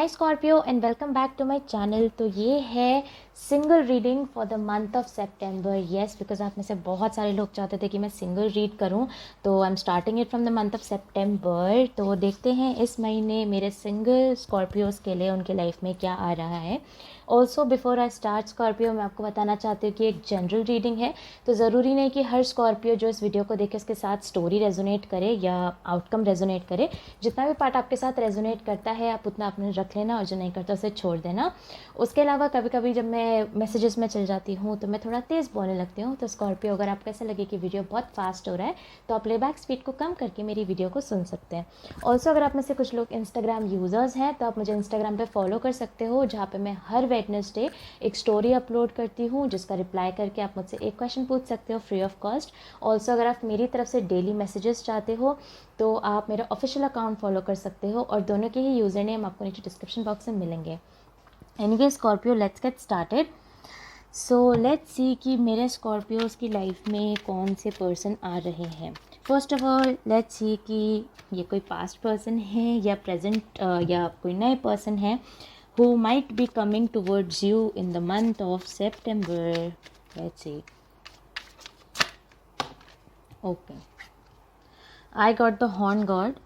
Hi Scorpio and welcome back to my channel. तो ये है single reading for the month of September. Yes, because आप में से बहुत सारे लोग चाहते थे कि मैं सिंगल रीड करूं, तो I am starting it from the month of September. तो देखते हैं इस महीने मेरे सिंगल स्कॉर्पियोज़ के लिए उनके लाइफ में क्या आ रहा है। Also before I start Scorpio, मैं आपको बताना चाहती हूँ कि एक जनरल रीडिंग है, तो ज़रूरी नहीं कि हर स्कॉर्पियो जो इस वीडियो को देखे उसके साथ स्टोरी रेजोनेट करे या आउटकम रेजोनेट करे। जितना भी पार्ट आपके साथ रेजोनेट करता है आप उतना अपने रख लेना, और जो नहीं करता उसे छोड़ देना। उसके अलावा कभी कभी जब मैं मैसेजेस में चल जाती हूँ तो मैं थोड़ा तेज़ बोलने लगती हूँ। तो स्कॉर्पियो, अगर आपको ऐसा लगे कि वीडियो बहुत फास्ट हो रहा है तो आप प्लेबैक स्पीड को कम करके मेरी वीडियो को सुन सकते हैं। ऑल्सो अगर आप में से कुछ लोग इंस्टाग्राम यूज़र्स हैं तो आप मुझे इंस्टाग्राम पे फॉलो कर सकते हो, जहाँ पे मैं हर वेडनेसडे एक स्टोरी अपलोड करती हूँ, जिसका रिप्लाई करके आप मुझसे एक क्वेश्चन पूछ सकते हो फ्री ऑफ कॉस्ट। ऑल्सो अगर आप मेरी तरफ से डेली मैसेजेस चाहते हो तो आप मेरा ऑफिशियल अकाउंट फॉलो कर सकते हो, और दोनों के ही यूज़र नेम आपको नीचे डिस्क्रिप्शन बॉक्स में मिलेंगे। Anyway Scorpio, let's get started. So let's see कि मेरे स्कॉर्पियोज़ की लाइफ में कौन से पर्सन आ रहे हैं। First of all let's see कि ये कोई पास्ट पर्सन है या प्रेजेंट या कोई नए पर्सन है who might be coming towards you in the month of September. Let's see. Okay. I got the Horn God.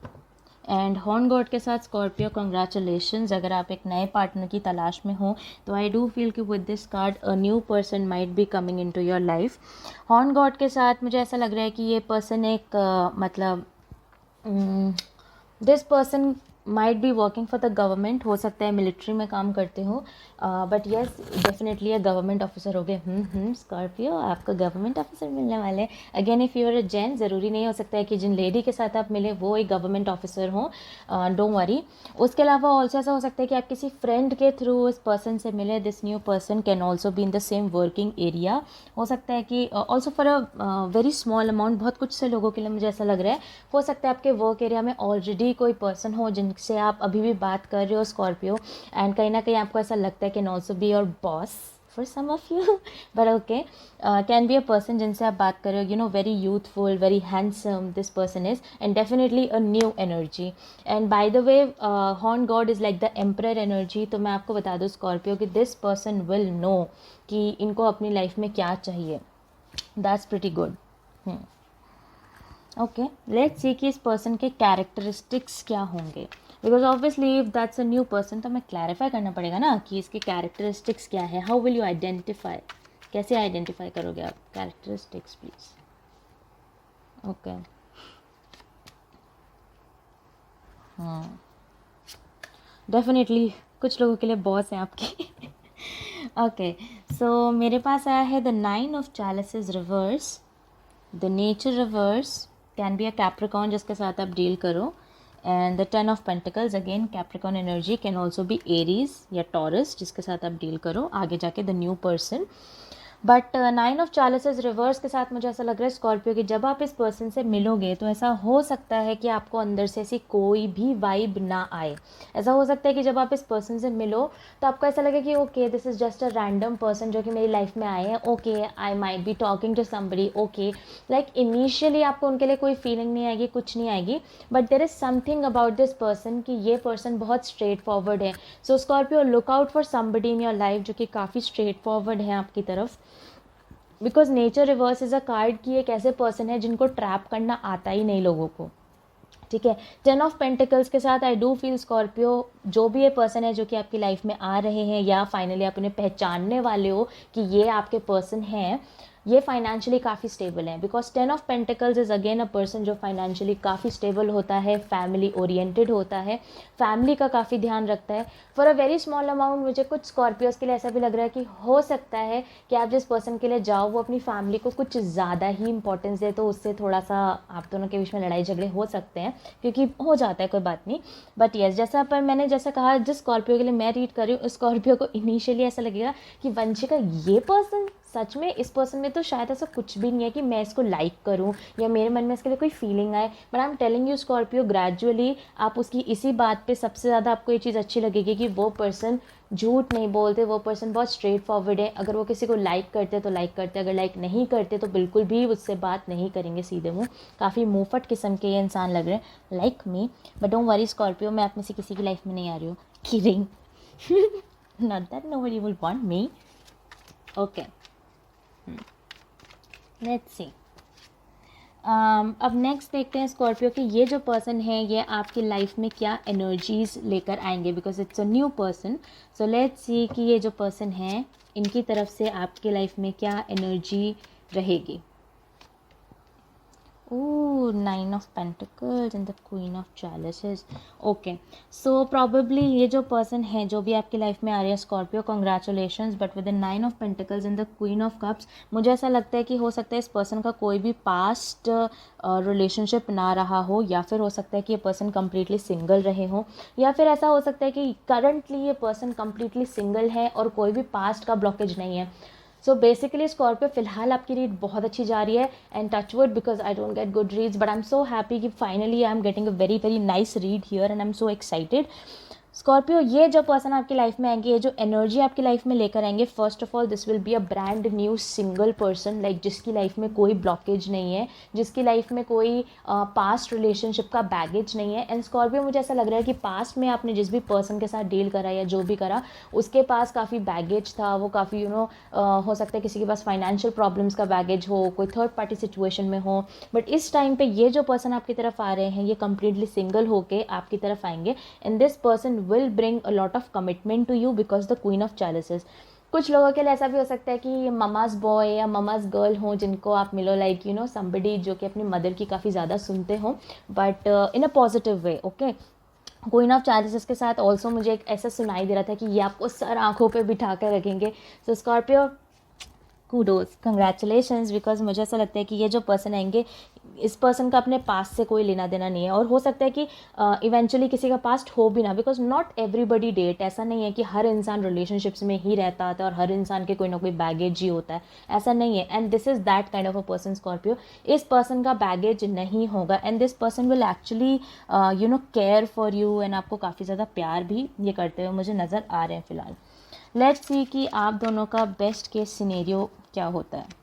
And horn God के साथ स्कॉर्पियो कंग्रेचुलेशंस। अगर आप एक नए पार्टनर की तलाश में हो तो आई डू फील कि with this card a new person might be coming into your life. Horn God के साथ मुझे ऐसा लग रहा है कि ये पर्सन एक मतलब this person might be working for the government. हो सकता है मिलिट्री में काम करते हो, but yes definitely a government officer हो गए। स्कॉर्पियो, आपको गवर्नमेंट ऑफिसर मिलने वाले। Again if you are a gen, ज़रूरी नहीं हो सकता है कि जिन लेडी के साथ आप मिले वो एक गवर्नमेंट ऑफिसर हो, डोंट वरी। उसके अलावा ऑल्सो ऐसा हो सकता है कि आप किसी फ्रेंड के थ्रू उस पर्सन से मिले। This new person can also be in the same working area. हो सकता है कि also for a very small amount, बहुत कुछ से लोगों के लिए मुझे ऐसा लग रहा है हो सकता है आपके वर्क एरिया में ऑलरेडी कोई पर्सन हो जिनसे आप अभी भी बात कर रहे हो स्कॉर्पियो, एंड कहीं ना कहीं आपको ऐसा लगता है can also be your boss for some of you, but okay, can be a person जिनसे आप बात कर रहे हो, you know, very youthful, very handsome this person is, and definitely a new energy. And by the way horn god is like the emperor energy. तो मैं आपको बता दूँ स्कॉर्पियो कि दिस पर्सन विल नो कि इनको अपनी लाइफ में क्या चाहिए। That's pretty good. Okay, let's see कि इस पर्सन के कैरेक्टरिस्टिक्स क्या होंगे, because obviously if that's a new person तो हमें क्लैरिफाई करना पड़ेगा ना कि इसके कैरेक्टरिस्टिक्स क्या है। हाउ विल यू आइडेंटिफाई, कैसे आइडेंटिफाई करोगे आप कैरेक्टरिस्टिक्स प्लीज। ओके, हाँ डेफिनेटली कुछ लोगों के लिए बॉस हैं आपके। ओके, सो मेरे पास आया है the 9 of chalices reverse, the nature reverse, can be a Capricorn जिसके साथ आप डील करो, and the 10 of pentacles, again Capricorn energy, can also be Aries या टॉरस जिसके साथ आप डील करो आगे जाके the new person. But 9 of chalices reverse के साथ मुझे ऐसा लग रहा है स्कॉर्पियो कि जब आप इस पर्सन से मिलोगे तो ऐसा हो सकता है कि आपको अंदर से ऐसी कोई भी वाइब ना आए। ऐसा हो सकता है कि जब आप इस पर्सन से मिलो तो आपको ऐसा लगे कि okay this is just a random person जो कि मेरी लाइफ में आए हैं। Okay, I might be talking to somebody. Okay, like initially आपको उनके लिए कोई फीलिंग नहीं आएगी, कुछ नहीं आएगी, but there is something about this person कि ये पर्सन बहुत स्ट्रेट फॉरवर्ड है। So Scorpio, look out for somebody in your life जो कि काफ़ी स्ट्रेट फॉरवर्ड है आपकी तरफ, because nature reverse is a card की एक ऐसे पर्सन है जिनको ट्रैप करना आता ही नहीं लोगों को। ठीक है, 10 ऑफ पेंटिकल्स के साथ आई डू फील स्कॉर्पियो, जो भी ये पर्सन है जो कि आपकी लाइफ में आ रहे हैं या फाइनली आप उन्हें पहचानने वाले हो कि ये आपके पर्सन हैं, ये फाइनेंशियली काफ़ी स्टेबल है। Because 10 of pentacles is again a person जो फाइनेंशियली काफ़ी स्टेबल होता है, फैमिली ओरिएंटेड होता है, फैमिली का काफ़ी ध्यान रखता है। For a very small amount मुझे कुछ स्कॉर्पियोज़ के लिए ऐसा भी लग रहा है कि हो सकता है कि आप जिस पर्सन के लिए जाओ वो अपनी फैमिली को कुछ ज़्यादा ही इंपॉर्टेंस दे, तो उससे थोड़ा सा आप दोनों के बीच में लड़ाई झगड़े हो सकते हैं, क्योंकि हो जाता है, कोई बात नहीं। बट येस, जैसा पर मैंने जैसा कहा, जिस स्कॉर्पियो के लिए मैं रीड कर रही हूँ उस स्कॉर्पियो को इनिशियली ऐसा लगेगा कि वंशिका ये पर्सन सच में, इस पर्सन में तो शायद ऐसा कुछ भी नहीं है कि मैं इसको लाइक करूं या मेरे मन में इसके लिए कोई फीलिंग आए। But I am telling you Scorpio, gradually आप उसकी इसी बात पे सबसे ज़्यादा आपको ये चीज़ अच्छी लगेगी कि वो पर्सन झूठ नहीं बोलते, वो पर्सन बहुत स्ट्रेट फॉरवर्ड है। अगर वो किसी को लाइक करते तो लाइक करते, अगर लाइक नहीं करते तो बिल्कुल भी उससे बात नहीं करेंगे सीधे मुँह। काफ़ी मुँहफट किस्म के ये इंसान लग रहे हैं, like me. But don't worry Scorpio, मैं आप में से किसी की लाइफ में नहीं आ रही हूँ, kidding. Not that nobody will want me. Okay, let's see. अब नेक्स्ट देखते हैं स्कॉर्पियो कि ये जो पर्सन है ये आपकी लाइफ में क्या एनर्जीज लेकर आएंगे, because it's a new person. So let's see कि ये जो पर्सन है इनकी तरफ से आपके लाइफ में क्या एनर्जी रहेगी। Ooh, Nine of Pentacles and the Queen of Chalices. Okay, so probably ये जो पर्सन है जो भी आपकी लाइफ में आ रही है Scorpio, congratulations, but with the 9 of pentacles and the queen of cups, मुझे ऐसा लगता है कि हो सकता है इस पर्सन का कोई भी पास्ट रिलेशनशिप ना रहा हो, या फिर हो सकता है कि ये पर्सन कम्प्लीटली सिंगल रहे हो, या फिर ऐसा हो सकता है कि करंटली ये पर्सन कम्प्लीटली सिंगल है और कोई भी पास्ट का ब्लॉकेज नहीं है। सो बेसिकली स्कॉर्पियो फिलहाल आपकी रीड बहुत अच्छी जा रही है, and touch wood because I don't get good reads, but I am so happy कि finally I am getting a very very nice read here and I am so excited. Scorpio, ये जो person आपकी life में आएंगे, ये जो energy आपकी life में लेकर आएंगे, first of all this will be a brand new single person, like जिसकी लाइफ में कोई ब्लॉकेज नहीं है, जिसकी लाइफ में कोई पास्ट रिलेशनशिप का बैगेज नहीं है। एंड स्कॉर्पियो, मुझे ऐसा लग रहा है कि पास्ट में आपने जिस भी पर्सन के साथ डील करा या जो भी करा, उसके पास काफ़ी बैगेज था, वो काफ़ी हो सकता है किसी के पास फाइनेंशियल प्रॉब्लम्स का बैगेज हो, कोई थर्ड पार्टी सिचुएशन में हो, बट इस टाइम पे ये जो पर्सन आपकी तरफ आ रहे हैं ये कम्प्लीटली सिंगल होके आपकी तरफ आएंगे, and this person will bring a lot of commitment to you because the queen of chalices. कुछ लोगों के लिए ऐसा भी हो सकता है कि ममाज बॉय या ममाज गर्ल हो जिनको आप मिलो, लाइक somebody जो कि अपनी मदर की काफ़ी ज़्यादा सुनते हो, but in a positive way. Okay, queen of chalices के साथ ऑल्सो मुझे एक ऐसा सुनाई दे रहा था कि ये आपको सर आंखों पे बिठा कर रखेंगे। सो स्कॉर्पियो, कूडोज, कंग्रेचुलेशंस, बिकॉज मुझे ऐसा लगता है कि ये जो पर्सन आएंगे, इस पर्सन का अपने पास्ट से कोई लेना देना नहीं है, और हो सकता है कि इवेंचुअली किसी का पास्ट हो भी ना, बिकॉज नॉट एवरीबडी डेट। ऐसा नहीं है कि हर इंसान रिलेशनशिप्स में ही रहता है और हर इंसान के कोई ना कोई बैगेज ही होता है, ऐसा नहीं है। And this is that kind of a person Scorpio. इस पर्सन का बैगेज नहीं होगा, and this person will actually care for you, and आपको काफ़ी ज़्यादा प्यार भी ये करते हुए मुझे नज़र आ रहे हैं फ़िलहाल। लेट्स सी कि आप दोनों का बेस्ट केस सिनेरियो क्या होता है।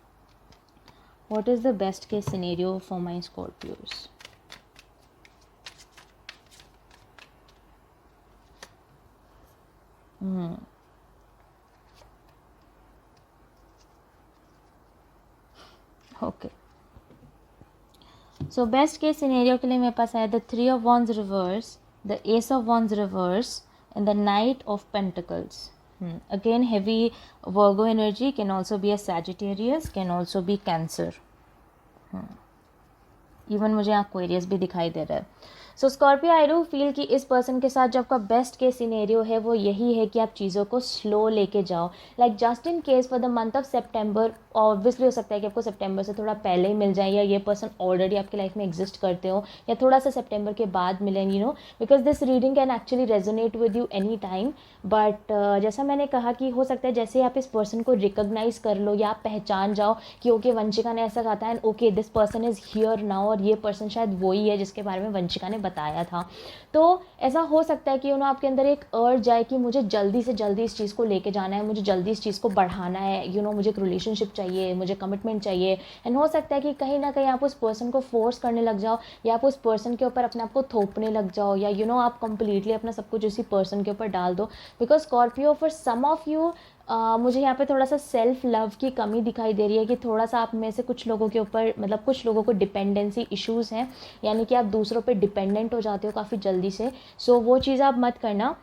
What is the best case scenario for my Scorpios? Okay. So best case scenario के लिए मेरे पास आया the 3 of Wands reverse, the Ace of Wands reverse, and the Knight of Pentacles. Again, heavy Virgo energy, can also be a Sagittarius, can also be Cancer. Even मुझे यहाँ Aquarius भी दिखाई दे रहा है। So Scorpio, I do feel कि इस person के साथ जो आपका बेस्ट केस सिनेरियो है वो यही है कि आप चीज़ों को स्लो लेके जाओ, like just in case for the month of September. Obviously हो सकता है कि आपको सितंबर से थोड़ा पहले ही मिल जाए, या ये पर्सन ऑलरेडी आपकी लाइफ में एग्जिस्ट करते हो, या थोड़ा सा सितंबर के बाद मिलें, because this reading can actually resonate with you any time. But जैसा मैंने कहा कि हो सकता है जैसे आप इस पर्सन को रिकॉग्नाइज कर लो या आप पहचान जाओ कि ओके वंशिका ने ऐसा कहा था, and okay this person is here now, और ये पर्सन शायद वही है जिसके बारे में वंशिका ने बताया था। तो ऐसा हो सकता है कि आपके अंदर एक अर्ज आए कि मुझे जल्दी से जल्दी इस चीज़ को लेके जाना है, मुझे जल्दी इस चीज़ को बढ़ाना है, मुझे एक रिलेशनशिप चाहिए, मुझे कमिटमेंट चाहिए। एंड हो सकता है कि कहीं ना कहीं आप उस पर्सन को फोर्स करने लग जाओ, या आप उस पर्सन के ऊपर अपने आप को थोपने लग जाओ, या आप कंप्लीटली अपना सब कुछ उसी पर्सन के ऊपर डाल दो। Because Scorpio, for some of you मुझे यहाँ पे थोड़ा सा सेल्फ लव की कमी दिखाई दे रही है, कि थोड़ा सा आप में से कुछ लोगों के ऊपर, मतलब कुछ लोगों को डिपेंडेंसी इश्यूज़ हैं, यानी कि आप दूसरों पे डिपेंडेंट हो जाते हो काफ़ी जल्दी से। सो वो चीज़ आप मत करना।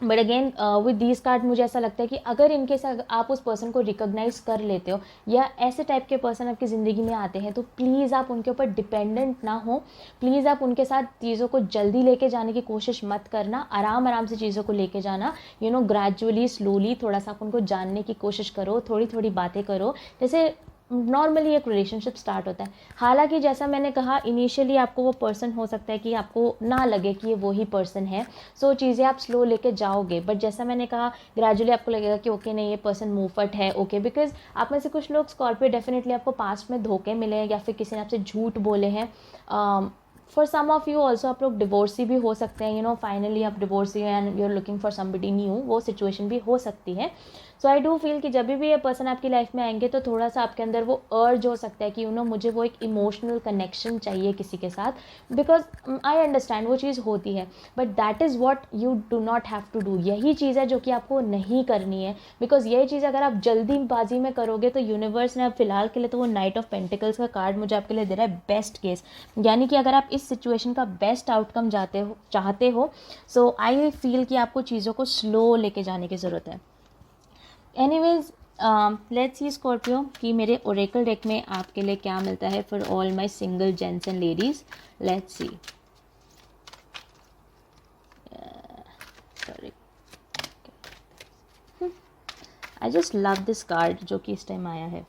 But again with these card मुझे ऐसा लगता है कि अगर इनके साथ आप उस पर्सन को रिकॉग्नाइज कर लेते हो, या ऐसे टाइप के पर्सन आपकी ज़िंदगी में आते हैं, तो प्लीज़ आप उनके ऊपर डिपेंडेंट ना हो। प्लीज़ आप उनके साथ चीज़ों को जल्दी लेके जाने की कोशिश मत करना, आराम आराम से चीज़ों को लेके जाना, ग्रेजुअली स्लोली थोड़ा सा आप उनको जानने की कोशिश करो, थोड़ी थोड़ी बातें करो, जैसे नॉर्मली एक रिलेशनशिप स्टार्ट होता है। हालांकि जैसा मैंने कहा, इनिशियली आपको वो पर्सन हो सकता है कि आपको ना लगे कि ये वही पर्सन है, सो चीज़ें आप स्लो लेके जाओगे। बट जैसा मैंने कहा, ग्रेजुअली आपको लगेगा कि ओके नहीं, ये पर्सन मूवफट है, ओके। बिकॉज आप में से कुछ लोग स्कॉर्पियो डेफिनेटली आपको पास्ट में धोखे मिले हैं, या फिर किसी ने आपसे झूठ बोले हैं for some of you also आप लोग डिवोर्सी भी हो सकते हैं, यू नो, फाइनली आप divorcee and you are looking for somebody new, वो सिचुएशन भी हो सकती है. सो आई डू फील कि जब भी ये पर्सन आपकी लाइफ में आएंगे तो थोड़ा सा आपके अंदर वो अर्ज हो सकता है कि यू नो मुझे वो एक इमोशनल कनेक्शन चाहिए किसी के साथ, बिकॉज आई अंडरस्टैंड वो चीज़ होती है, but that is what you do not have to do. यही चीज़ है जो कि आपको नहीं करनी है, बिकॉज यही चीज़ अगर आप जल्दीबाजी में करोगे तो यूनिवर्स ने अब फिलहाल के लिए तो वो नाइट ऑफ पेंटिकल्स का कार्ड मुझे आपके लिए दे रहा है बेस्ट केस, यानी कि अगर आप इस सिचुएशन का बेस्ट आउटकम चाहते हो, सो आई फील कि आपको चीज़ों को स्लो लेके जाने की ज़रूरत है. एनीवेज लेट्स सी स्कॉर्पियो कि मेरे ओरेकल डेक में आपके लिए क्या मिलता है for all my single gents and ladies. Let's see. Sorry, I just love this card जो कि इस टाइम आया है.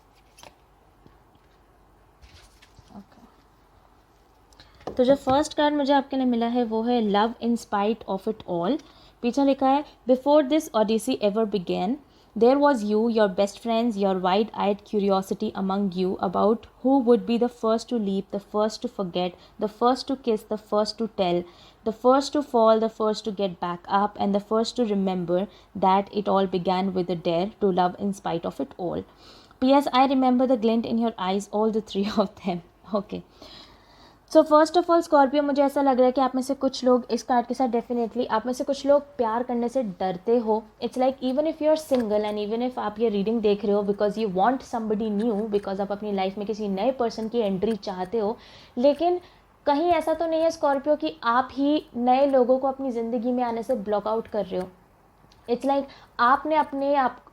तो जो फर्स्ट कार्ड मुझे आपके लिए मिला है वो है love in spite of it all. पीछे लिखा है before this odyssey ever began there was you, your best friends, your wide-eyed curiosity among you about who would be the first to leap, the first to forget, the first to kiss, the first to tell, the first to fall, the first to get back up, and the first to remember that it all began with a dare to love in spite of it all. P.S. I remember the glint in your eyes, all the three of them. Okay. So first of all Scorpio, मुझे ऐसा लग रहा है कि आप में से कुछ लोग इस कार्ड के साथ डेफिनेटली आप में से कुछ लोग प्यार करने से डरते हो. It's like even if you are single and even if आप ये रीडिंग देख रहे हो because you want somebody new, because आप अपनी लाइफ में किसी नए पर्सन की एंट्री चाहते हो, लेकिन कहीं ऐसा तो नहीं है स्कॉर्पियो कि आप ही नए लोगों को अपनी ज़िंदगी में आने से ब्लॉक आउट कर रहे हो. इट्स लाइक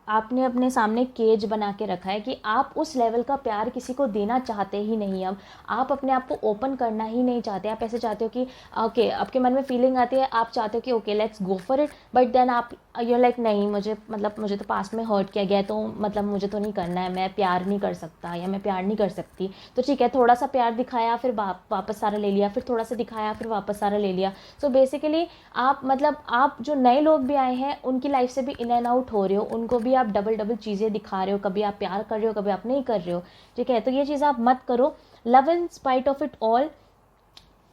आपने अपने सामने केज बना के रखा है कि आप उस लेवल का प्यार किसी को देना चाहते ही नहीं. अब आप अपने आप को ओपन करना ही नहीं चाहते. आप ऐसे चाहते हो कि ओके, आपके मन में फीलिंग आती है, आप चाहते हो कि okay let's go for it, but then आप यू लाइक नहीं, मुझे तो पास्ट में हर्ट किया गया है, तो मुझे तो नहीं करना है, मैं प्यार नहीं कर सकता या मैं प्यार नहीं कर सकती. तो ठीक है, थोड़ा सा प्यार दिखाया फिर वापस सारा ले लिया, फिर थोड़ा सा दिखाया फिर वापस सारा ले लिया. सो बेसिकली आप जो नए लोग भी आए हैं उनकी लाइफ से भी इन एंड आउट हो रहे हो, उनको भी आप डबल चीज़ें दिखा रहे हो, कभी आप प्यार कर रहे हो कभी आप नहीं कर रहे हो. ठीक है, तो ये चीज़ आप मत करो. Love in spite of it all,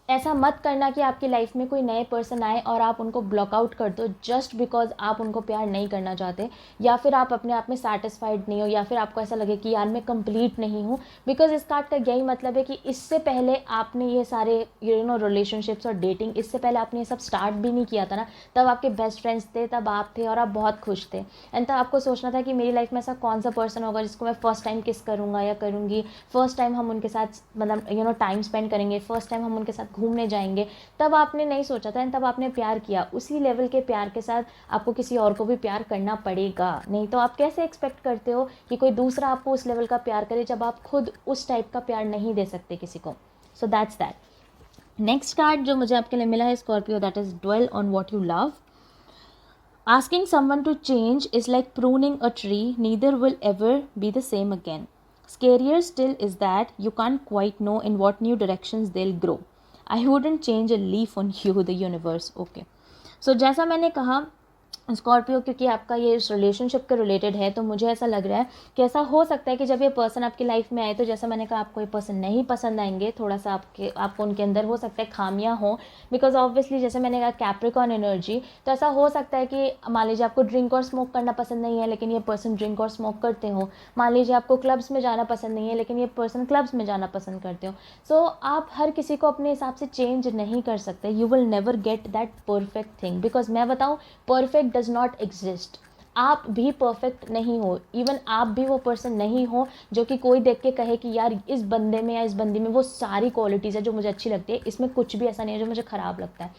ऐसा मत करना कि आपकी लाइफ में कोई नए पर्सन आए और आप उनको ब्लॉक आउट कर दो जस्ट बिकॉज आप उनको प्यार नहीं करना चाहते, या फिर आप अपने आप में सेटिस्फाइड नहीं हो, या फिर आपको ऐसा लगे कि यार मैं कंप्लीट नहीं हूँ. बिकॉज इस कार्ड का यही मतलब है कि इससे पहले आपने ये सारे रिलेशनशिप्स और डेटिंग, इससे पहले आपने ये सब स्टार्ट भी नहीं किया था ना, तब आपके बेस्ट फ्रेंड्स थे, तब आप थे और आप बहुत खुश थे. एंड तब आपको सोचना था कि मेरी लाइफ में ऐसा कौन सा पर्सन होगा जिसको मैं फर्स्ट टाइम किस करूँगा या करूँगी, फर्स्ट टाइम हम उनके साथ टाइम स्पेंड करेंगे, फर्स्ट टाइम हम उनके साथ घूमने जाएंगे. तब आपने नहीं सोचा था एंड तब आपने प्यार किया. उसी लेवल के प्यार के साथ आपको किसी और को भी प्यार करना पड़ेगा, नहीं तो आप कैसे एक्सपेक्ट करते हो कि कोई दूसरा आपको उस लेवल का प्यार करे जब आप खुद उस टाइप का प्यार नहीं दे सकते किसी को. So that's that. Next card जो मुझे आपके लिए मिला है Scorpio, that is dwell on what you love. Asking someone to change is like pruning a tree, neither will ever be the same again. Scarier still is that you can't quite know in what new directions they'll grow. I wouldn't change a leaf on you, the universe. Okay. So जैसा मैंने कहा Scorpio, क्योंकि आपका ये इस relationship के related है, तो मुझे ऐसा लग रहा है कि ऐसा हो सकता है कि जब ये पर्सन आपकी लाइफ में आए तो जैसा मैंने कहा आपको ये पर्सन नहीं पसंद आएंगे, थोड़ा सा आपको उनके अंदर हो सकता है खामियां हो, बिकॉज ऑब्वियसली जैसे मैंने कहा कैप्रिकॉर्न एनर्जी, तो ऐसा हो सकता है कि मान लीजिए आपको ड्रिंक और स्मोक करना पसंद नहीं है लेकिन ये पर्सन ड्रिंक और स्मोक करते हो. मान लीजिए आपको क्लब्स में जाना पसंद नहीं है लेकिन ये पर्सन क्लब्स में जाना पसंद करते हो. सो आप हर किसी को अपने हिसाब से चेंज नहीं कर सकते. You will never get that perfect thing, because मैं बताऊँ परफेक्ट डज नॉट एग्जिस्ट. आप भी परफेक्ट नहीं हो, इवन आप भी वो पर्सन नहीं हो जो कि कोई देख के कहे कि यार इस बंदे में या इस बंदी में वो सारी क्वालिटीज़ है जो मुझे अच्छी लगती है, इसमें कुछ भी ऐसा नहीं है जो मुझे ख़राब लगता है.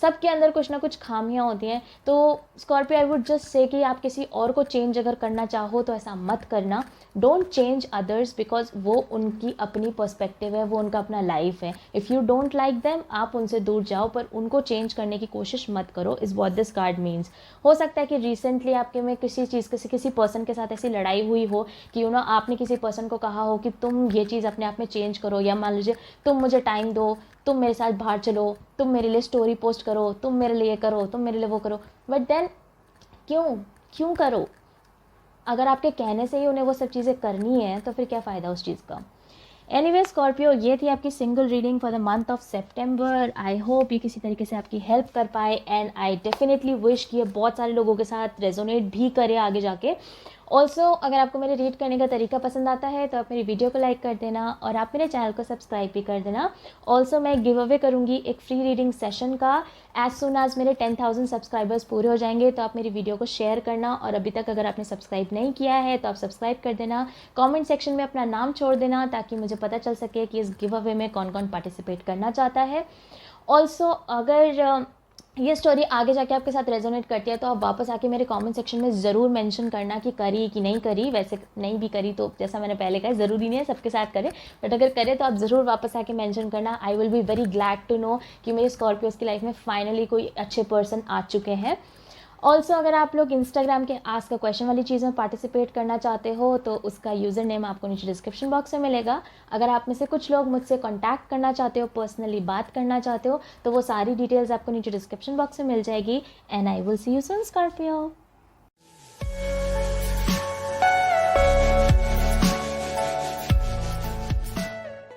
सबके अंदर कुछ ना कुछ खामियां होती हैं. तो Scorpio, I would just say कि आप किसी और को चेंज अगर करना चाहो तो ऐसा मत करना. डोंट चेंज अदर्स, बिकॉज वो उनकी अपनी पर्सपेक्टिव है, वो उनका अपना लाइफ है. If you don't like them, आप उनसे दूर जाओ, पर उनको चेंज करने की कोशिश मत करो, is what this card means. हो सकता है कि रिसेंटली आपके में किसी पर्सन के साथ ऐसी लड़ाई हुई हो कि आपने किसी पर्सन को कहा हो कि तुम ये चीज़ अपने आप में चेंज करो, या मान लीजिए तुम मुझे टाइम दो, तुम मेरे साथ बाहर चलो, तुम मेरे लिए स्टोरी पोस्ट करो, तुम मेरे लिए करो, तुम मेरे लिए वो करो. बट देन क्यों करो? अगर आपके कहने से ही उन्हें वो सब चीज़ें करनी है तो फिर क्या फ़ायदा उस चीज़ का. एनीवे स्कॉर्पियो, ये थी आपकी single reading for the month of September. I hope ये किसी तरीके से आपकी हेल्प कर पाए एंड आई डेफिनेटली विश कि ये बहुत सारे लोगों के साथ रेजोनेट भी करे आगे जाके। ऑल्सो अगर आपको मेरे रीड करने का तरीका पसंद आता है तो आप मेरी वीडियो को लाइक कर देना और आप मेरे चैनल को सब्सक्राइब भी कर देना। ऑल्सो मैं गिव अवे करूँगी एक फ्री रीडिंग सेशन का एज सुन एज मेरे 10,000 सब्सक्राइबर्स पूरे हो जाएंगे। तो आप मेरी वीडियो को शेयर करना और अभी तक अगर आपने सब्सक्राइब नहीं किया है तो आप सब्सक्राइब कर देना। कमेंट सेक्शन में अपना नाम छोड़ देना ताकि मुझे पता चल सके कि इस गिव अवे में कौन कौन पार्टिसिपेट करना चाहता है। ऑल्सो अगर ये स्टोरी आगे जाके आपके साथ रेजोनेट करती है तो आप वापस आके मेरे कमेंट सेक्शन में ज़रूर मेंशन करना कि करी कि नहीं करी। वैसे नहीं भी करी तो जैसा मैंने पहले कहा ज़रूरी नहीं है सबके साथ करें, बट अगर करे तो आप ज़रूर वापस आके मेंशन करना। I will be very glad to know कि मेरे स्कॉर्पियोज की लाइफ में फाइनली कोई अच्छे पर्सन आ चुके हैं। ऑल्सो अगर आप लोग इंस्टाग्राम के आस्क अ क्वेश्चन वाली चीज़ में पार्टिसिपेट करना चाहते हो तो उसका यूज़र नेम आपको नीचे डिस्क्रिप्शन बॉक्स में मिलेगा। अगर आप में से कुछ लोग मुझसे कॉन्टैक्ट करना चाहते हो, पर्सनली बात करना चाहते हो, तो वो सारी डिटेल्स आपको नीचे डिस्क्रिप्शन बॉक्स में मिल जाएगी। And I will see you soon Scorpio.